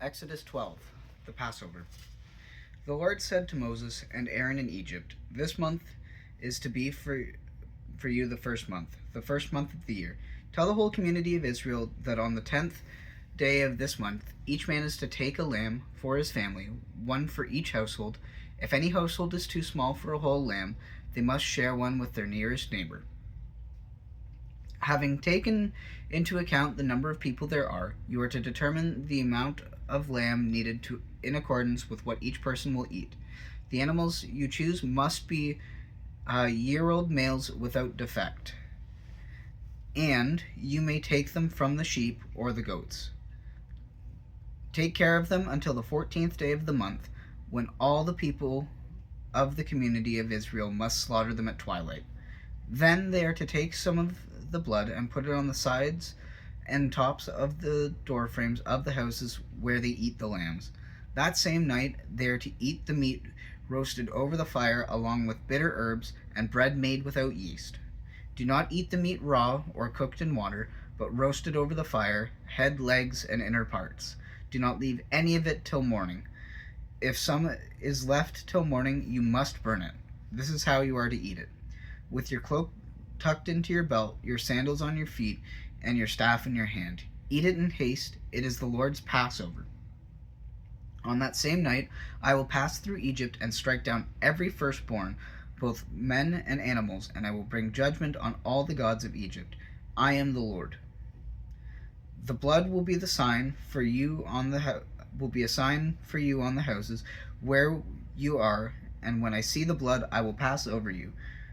Exodus 12, the Passover. The Lord said to Moses and Aaron in Egypt, "This month is to be for you the first month of the year. Tell the whole community of Israel that on the 10th day of this month, each man is to take a lamb for his family, one for each household. If any household is too small for a whole lamb, they must share one with their nearest neighbor. Having taken into account the number of people there are, you are to determine the amount of lamb needed to in accordance with what each person will eat. The animals you choose must be year-old males without defect, and you may take them from the sheep or the goats. Take care of them until the 14th day of the month, when all the people of the community of Israel must slaughter them at twilight. Then they are to take some of the blood and put it on the sides and tops of the door frames of the houses where they eat the lambs. That same night they are to eat the meat roasted over the fire along with bitter herbs and bread made without yeast. Do not eat the meat raw or cooked in water, but roast it over the fire, head, legs, and inner parts. Do not leave any of it till morning. If some is left till morning, you must burn it. This is how you are to eat it: with your cloak tucked into your belt, your sandals on your feet, and your staff in your hand. Eat it in haste. It is the Lord's Passover. On that same night I will pass through Egypt and strike down every firstborn, both men and animals, and I will bring judgment on all the gods of Egypt. I am the Lord. The blood will be the sign for you on the will be a sign for you on the houses where you are, and when I see the blood, I will pass over you.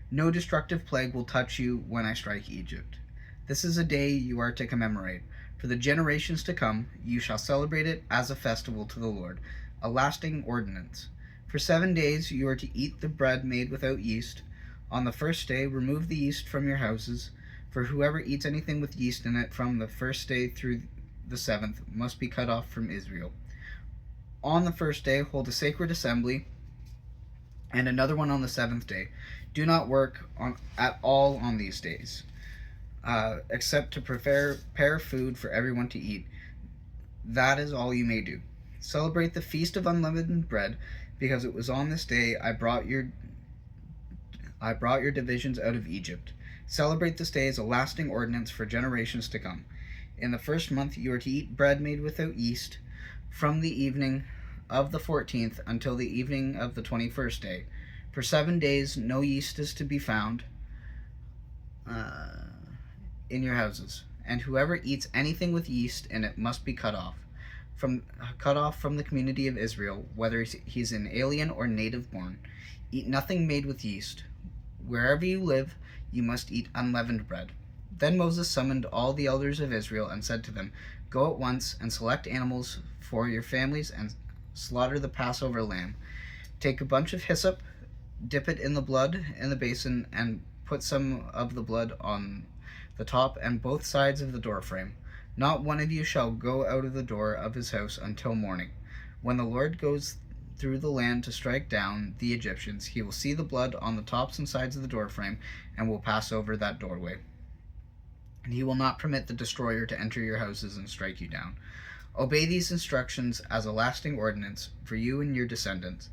No destructive plague will touch you when I strike Egypt. This is a day you are to commemorate. For the generations to come, you shall celebrate it as a festival to the Lord, a lasting ordinance. For 7 days you are to eat the bread made without yeast. On the first day, remove the yeast from your houses, for whoever eats anything with yeast in it from the first day through the seventh must be cut off from Israel. On the first day, hold a sacred assembly, and another one on the seventh day. Do not work at all on these days, except to prepare food for everyone to eat. That is all you may do. Celebrate the Feast of Unleavened Bread, because it was on this day I brought your divisions out of Egypt. Celebrate this day as a lasting ordinance for generations to come. In the first month you are to eat bread made without yeast from the evening of the 14th until the evening of the 21st day. For 7 days no yeast is to be found in your houses, and whoever eats anything with yeast in it must be cut off from the community of Israel, whether he's an alien or native born. Eat nothing made with yeast. Wherever you live, you must eat unleavened bread. Then Moses summoned all the elders of Israel and said to them, "Go at once and select animals for your families and slaughter the Passover lamb. Take a bunch of hyssop, dip it in the blood in the basin, and put some of the blood on the top and both sides of the doorframe. Not one of you shall go out of the door of his house until morning. When the Lord goes through the land to strike down the Egyptians, he will see the blood on the tops and sides of the doorframe and will pass over that doorway. And he will not permit the destroyer to enter your houses and strike you down. Obey these instructions as a lasting ordinance for you and your descendants.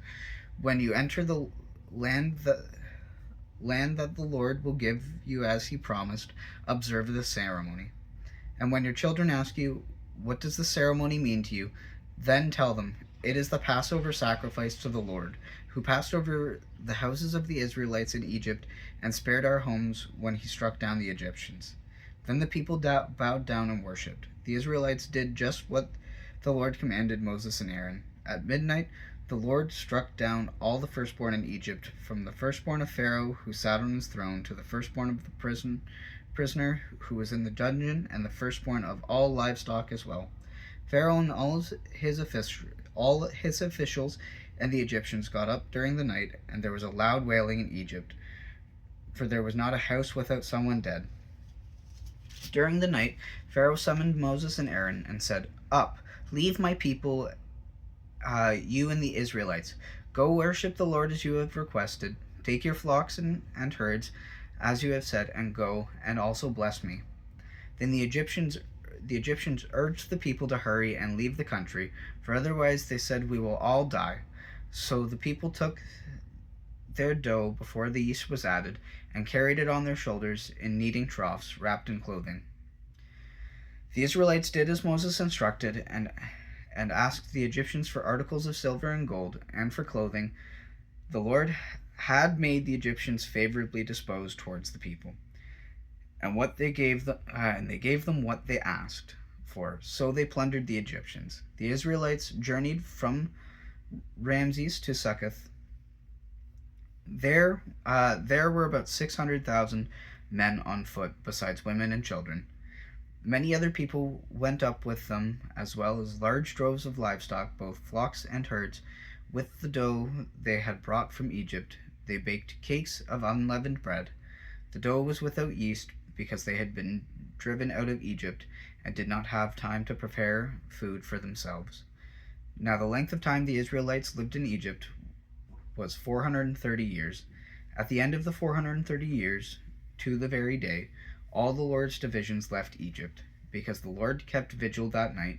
When you enter the land that the Lord will give you as he promised, observe this ceremony. And when your children ask you, 'What does the ceremony mean to you?' then tell them, 'It is the Passover sacrifice to the Lord, who passed over the houses of the Israelites in Egypt and spared our homes when he struck down the Egyptians.' Then the people bowed down and worshipped. The Israelites did just what the Lord commanded Moses and Aaron. At midnight, the Lord struck down all the firstborn in Egypt, from the firstborn of Pharaoh who sat on his throne to the firstborn of the prisoner who was in the dungeon, and the firstborn of all livestock as well. Pharaoh and all his officials and the Egyptians got up during the night, and there was a loud wailing in Egypt, for there was not a house without someone dead. During the night, Pharaoh summoned Moses and Aaron and said, 'Up, leave my people, you and the Israelites. Go worship the Lord as you have requested. Take your flocks and herds, as you have said, and go, and also bless me.' Then the Egyptians the Egyptians urged the people to hurry and leave the country, for otherwise they said, "We will all die." So the people took their dough before the yeast was added, and carried it on their shoulders in kneading troughs, wrapped in clothing. The Israelites did as Moses instructed, and asked the Egyptians for articles of silver and gold, and for clothing. The Lord had made the Egyptians favorably disposed towards the people, and they gave them what they asked for. So they plundered the Egyptians. The Israelites journeyed from Ramses to Succoth. There were about 600,000 men on foot, besides women and children. Many other people went up with them, as well as large droves of livestock, both flocks and herds. With the dough they had brought from Egypt, they baked cakes of unleavened bread. The dough was without yeast, because they had been driven out of Egypt and did not have time to prepare food for themselves. Now the length of time the Israelites lived in Egypt was 430 years. At the end of the 430 years, to the very day, all the Lord's divisions left Egypt, because the Lord kept vigil that night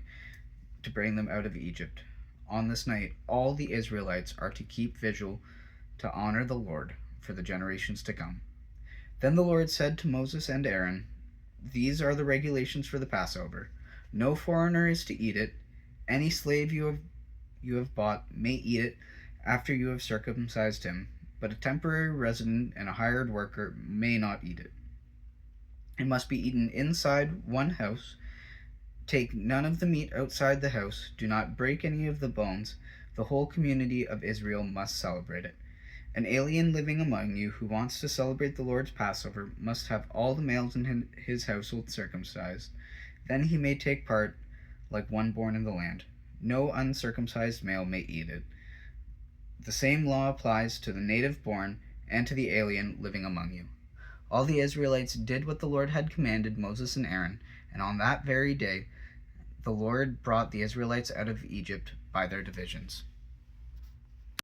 to bring them out of Egypt. On this night, all the Israelites are to keep vigil to honor the Lord for the generations to come. Then the Lord said to Moses and Aaron, "These are the regulations for the Passover. No foreigner is to eat it. Any slave you have bought may eat it after you have circumcised him, but a temporary resident and a hired worker may not eat it. It must be eaten inside one house. Take none of the meat outside the house. Do not break any of the bones. The whole community of Israel must celebrate it. An alien living among you who wants to celebrate the Lord's Passover must have all the males in his household circumcised. Then he may take part like one born in the land. No uncircumcised male may eat it. The same law applies to the native born and to the alien living among you." All the Israelites did what the Lord had commanded Moses and Aaron, and on that very day the Lord brought the Israelites out of Egypt by their divisions.